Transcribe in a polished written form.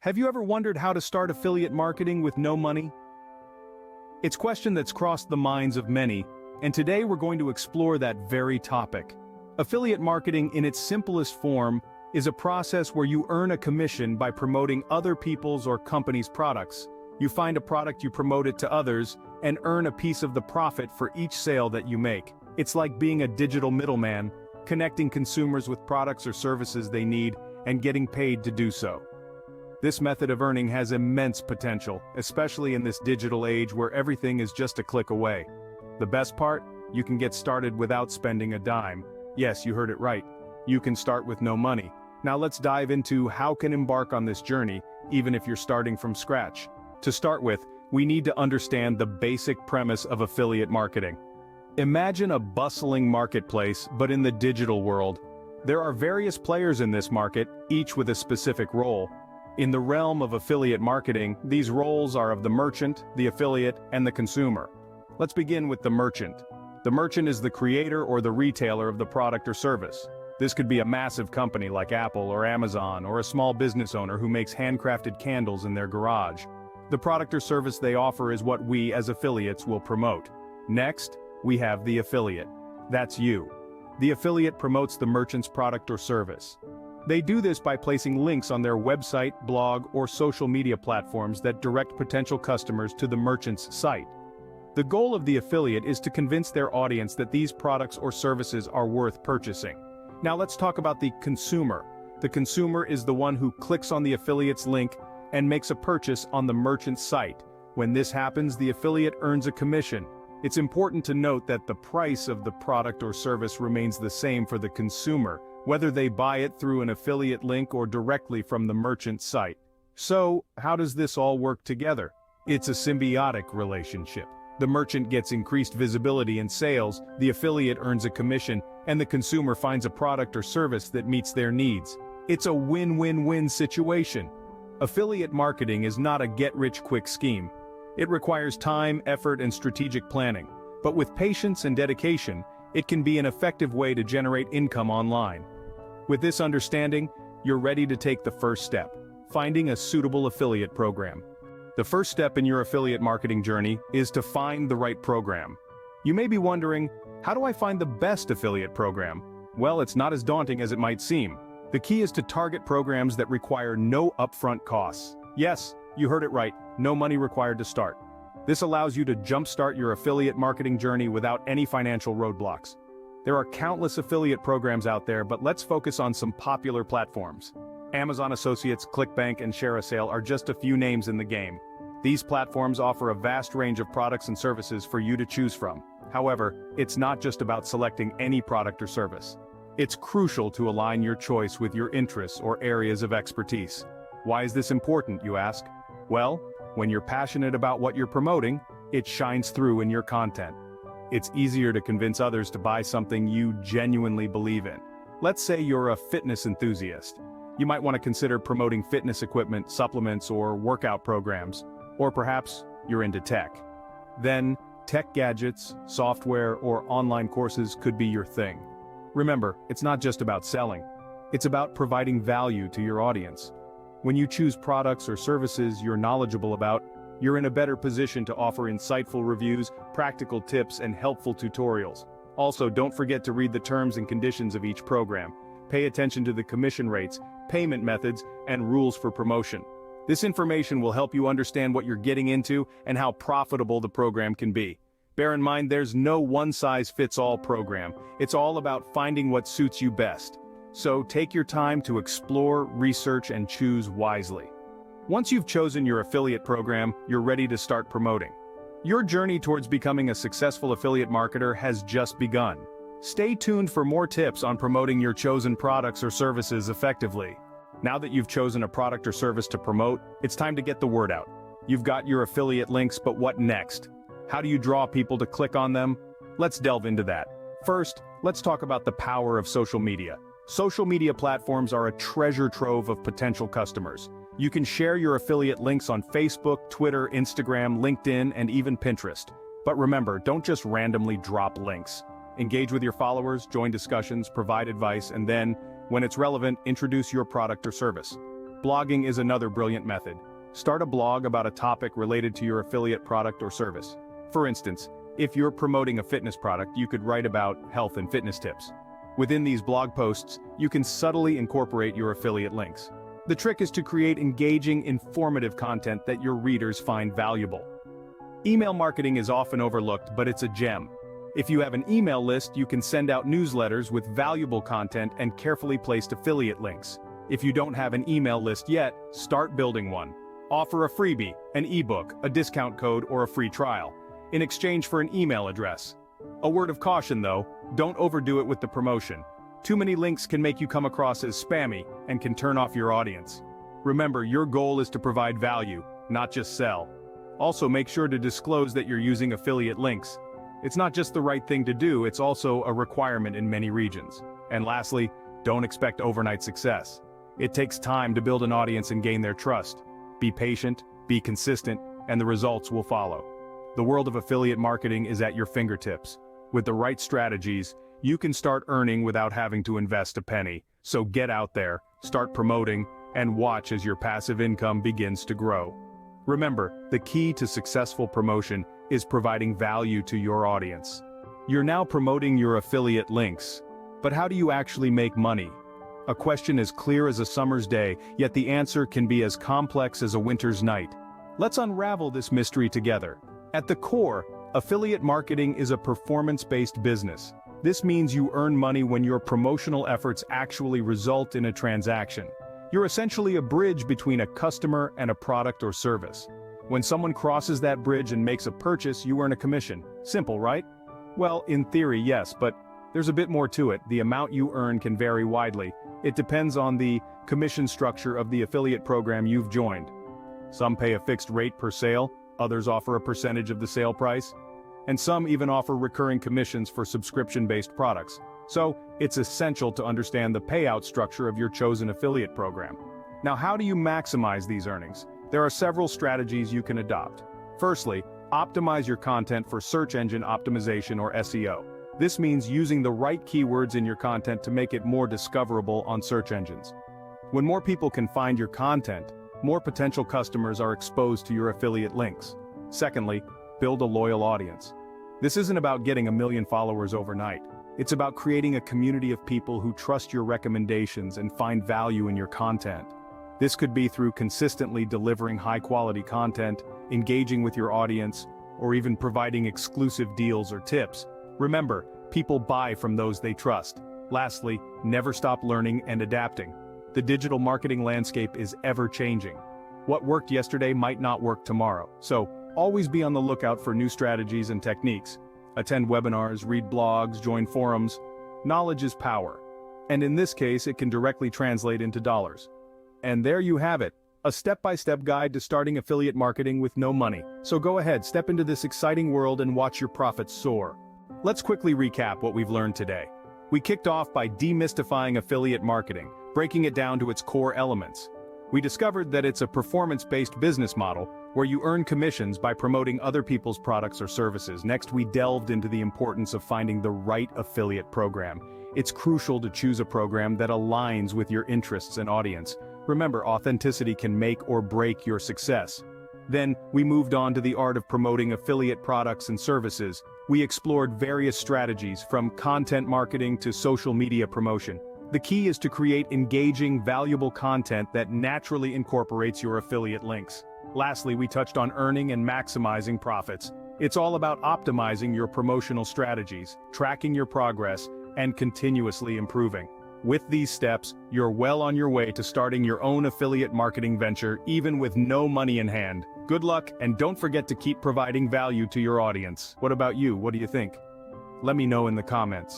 Have you ever wondered how to start affiliate marketing with no money? It's a question that's crossed the minds of many, and today we're going to explore that very topic. Affiliate marketing in its simplest form is a process where you earn a commission by promoting other people's or companies' products. You find a product, you promote it to others, and earn a piece of the profit for each sale that you make. It's like being a digital middleman, connecting consumers with products or services they need, and getting paid to do so. This method of earning has immense potential, especially in this digital age where everything is just a click away. The best part? You can get started without spending a dime. Yes, you heard it right. You can start with no money. Now let's dive into how can embark on this journey, even if you're starting from scratch. To start with, we need to understand the basic premise of affiliate marketing. Imagine a bustling marketplace, but in the digital world. There are various players in this market, each with a specific role. In the realm of affiliate marketing, these roles are of the merchant, the affiliate, and the consumer. Let's begin with the merchant. The merchant is the creator or the retailer of the product or service. This could be a massive company like Apple or Amazon, or a small business owner who makes handcrafted candles in their garage. The product or service they offer is what we as affiliates will promote. Next, we have the affiliate. That's you. The affiliate promotes the merchant's product or service. They do this by placing links on their website, blog, or social media platforms that direct potential customers to the merchant's site. The goal of the affiliate is to convince their audience that these products or services are worth purchasing. Now let's talk about the consumer. The consumer is the one who clicks on the affiliate's link and makes a purchase on the merchant's site. When this happens, the affiliate earns a commission. It's important to note that the price of the product or service remains the same for the consumer, whether they buy it through an affiliate link or directly from the merchant's site. So, how does this all work together? It's a symbiotic relationship. The merchant gets increased visibility and sales, the affiliate earns a commission, and the consumer finds a product or service that meets their needs. It's a win-win-win situation. Affiliate marketing is not a get-rich-quick scheme. It requires time, effort, and strategic planning. But with patience and dedication, it can be an effective way to generate income online. With this understanding, you're ready to take the first step, finding a suitable affiliate program. The first step in your affiliate marketing journey is to find the right program. You may be wondering, how do I find the best affiliate program? Well, it's not as daunting as it might seem. The key is to target programs that require no upfront costs. Yes, you heard it right, no money required to start. This allows you to jumpstart your affiliate marketing journey without any financial roadblocks. There are countless affiliate programs out there, but let's focus on some popular platforms. Amazon Associates, ClickBank, and ShareASale are just a few names in the game. These platforms offer a vast range of products and services for you to choose from. However, it's not just about selecting any product or service. It's crucial to align your choice with your interests or areas of expertise. Why is this important, you ask? Well, when you're passionate about what you're promoting, it shines through in your content. It's easier to convince others to buy something you genuinely believe in. Let's say you're a fitness enthusiast. You might want to consider promoting fitness equipment, supplements, or workout programs. Or perhaps you're into tech. Then, tech gadgets, software, or online courses could be your thing. Remember, it's not just about selling. It's about providing value to your audience. When you choose products or services you're knowledgeable about, you're in a better position to offer insightful reviews, practical tips, and helpful tutorials. Also, don't forget to read the terms and conditions of each program. Pay attention to the commission rates, payment methods, and rules for promotion. This information will help you understand what you're getting into and how profitable the program can be. Bear in mind, there's no one-size-fits-all program. It's all about finding what suits you best. So take your time to explore, research, and choose wisely. Once you've chosen your affiliate program, you're ready to start promoting. Your journey towards becoming a successful affiliate marketer has just begun. Stay tuned for more tips on promoting your chosen products or services effectively. Now that you've chosen a product or service to promote, it's time to get the word out. You've got your affiliate links, but what next? How do you draw people to click on them? Let's delve into that. First, let's talk about the power of social media. Social media platforms are a treasure trove of potential customers. You can share your affiliate links on Facebook, Twitter, Instagram, LinkedIn, and even Pinterest. But remember, don't just randomly drop links. Engage with your followers, join discussions, provide advice, and then, when it's relevant, introduce your product or service. Blogging is another brilliant method. Start a blog about a topic related to your affiliate product or service. For instance, if you're promoting a fitness product, you could write about health and fitness tips. Within these blog posts, you can subtly incorporate your affiliate links. The trick is to create engaging, informative content that your readers find valuable. Email marketing is often overlooked, but it's a gem. If you have an email list, you can send out newsletters with valuable content and carefully placed affiliate links. If you don't have an email list yet, start building one. Offer a freebie, an ebook, a discount code, or a free trial, in exchange for an email address. A word of caution though, don't overdo it with the promotion. Too many links can make you come across as spammy and can turn off your audience. Remember, your goal is to provide value, not just sell. Also, make sure to disclose that you're using affiliate links. It's not just the right thing to do, it's also a requirement in many regions. And lastly, don't expect overnight success. It takes time to build an audience and gain their trust. Be patient, be consistent, and the results will follow. The world of affiliate marketing is at your fingertips. With the right strategies, you can start earning without having to invest a penny. So get out there, start promoting, and watch as your passive income begins to grow. Remember, the key to successful promotion is providing value to your audience. You're now promoting your affiliate links. But how do you actually make money? A question as clear as a summer's day, yet the answer can be as complex as a winter's night. Let's unravel this mystery together. At the core, affiliate marketing is a performance-based business. This means you earn money when your promotional efforts actually result in a transaction. You're essentially a bridge between a customer and a product or service. When someone crosses that bridge and makes a purchase, you earn a commission. Simple, right? Well, in theory, yes, but there's a bit more to it. The amount you earn can vary widely. It depends on the commission structure of the affiliate program you've joined. Some pay a fixed rate per sale, others offer a percentage of the sale price, and some even offer recurring commissions for subscription-based products. So, it's essential to understand the payout structure of your chosen affiliate program. Now, how do you maximize these earnings? There are several strategies you can adopt. Firstly, optimize your content for search engine optimization or SEO. This means using the right keywords in your content to make it more discoverable on search engines. When more people can find your content, more potential customers are exposed to your affiliate links. Secondly, build a loyal audience. This isn't about getting 1 million followers overnight. It's about creating a community of people who trust your recommendations and find value in your content. This could be through consistently delivering high-quality content, engaging with your audience, or even providing exclusive deals or tips. Remember, people buy from those they trust. Lastly, never stop learning and adapting. The digital marketing landscape is ever-changing. What worked yesterday might not work tomorrow, so always be on the lookout for new strategies and techniques. Attend webinars, read blogs, join forums. Knowledge is power. And in this case, it can directly translate into dollars. And there you have it, a step-by-step guide to starting affiliate marketing with no money. So go ahead, step into this exciting world and watch your profits soar. Let's quickly recap what we've learned today. We kicked off by demystifying affiliate marketing, breaking it down to its core elements. We discovered that it's a performance-based business model where you earn commissions by promoting other people's products or services. Next, we delved into the importance of finding the right affiliate program. It's crucial to choose a program that aligns with your interests and audience. Remember, authenticity can make or break your success. Then, we moved on to the art of promoting affiliate products and services. We explored various strategies, from content marketing to social media promotion. The key is to create engaging, valuable content that naturally incorporates your affiliate links. Lastly, we touched on earning and maximizing profits. It's all about optimizing your promotional strategies, tracking your progress, and continuously improving. With these steps, you're well on your way to starting your own affiliate marketing venture, even with no money in hand. Good luck, and don't forget to keep providing value to your audience. What about you? What do you think? Let me know in the comments.